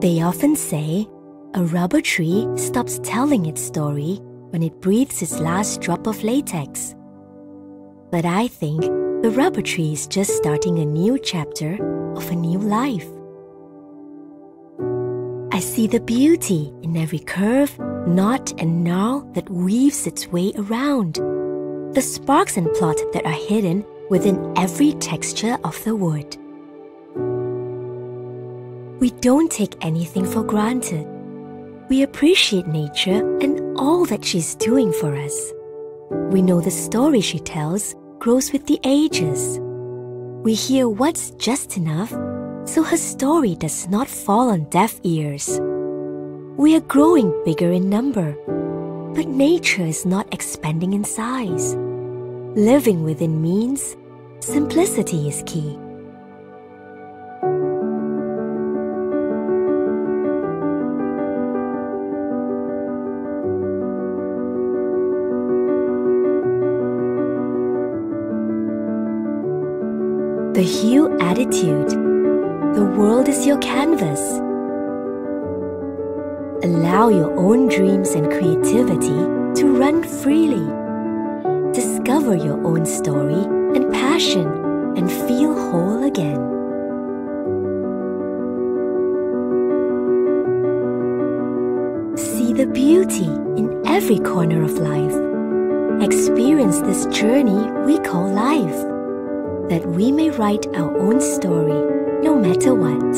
They often say a rubber tree stops telling its story when it breathes its last drop of latex. But I think the rubber tree is just starting a new chapter of a new life. I see the beauty in every curve, knot, and gnarl that weaves its way around, the sparks and plot that are hidden within every texture of the wood. We don't take anything for granted. We appreciate nature and all that she's doing for us. We know the story she tells grows with the ages. We hear what's just enough so her story does not fall on deaf ears. We are growing bigger in number, but nature is not expanding in size. Living within means simplicity is key. The Hue attitude. The world is your canvas. Allow your own dreams and creativity to run freely. Discover your own story and passion and feel whole again. See the beauty in every corner of life. Experience this journey we call life, that we may write our own story no matter what.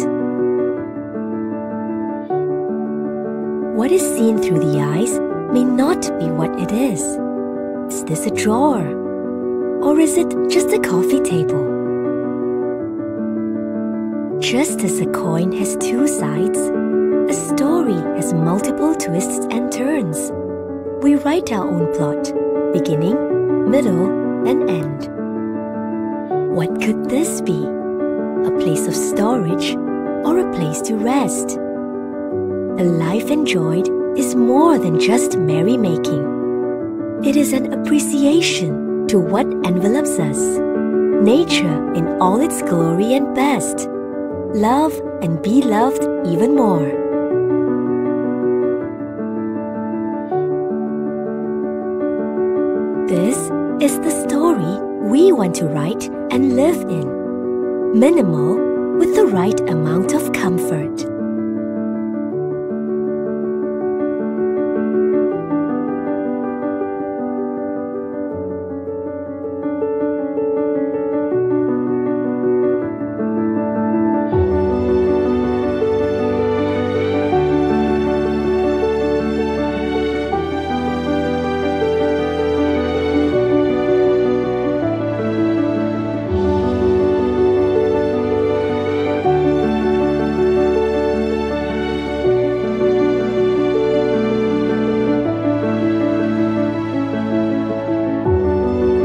What is seen through the eyes may not be what it is. Is this a drawer? Or is it just a coffee table? Just as a coin has two sides, a story has multiple twists and turns. We write our own plot, beginning, middle, and end. What could this be? A place of storage or a place to rest? A life enjoyed is more than just merrymaking. It is an appreciation to what envelops us. Nature in all its glory and best. Love and be loved even more. This is the story we want to write and live in. Minimal with the right amount of comfort.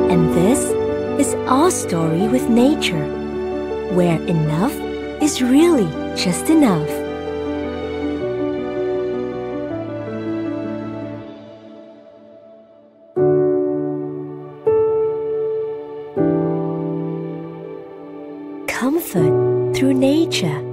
And this is our story with nature, where enough is really just enough. Comfort through nature.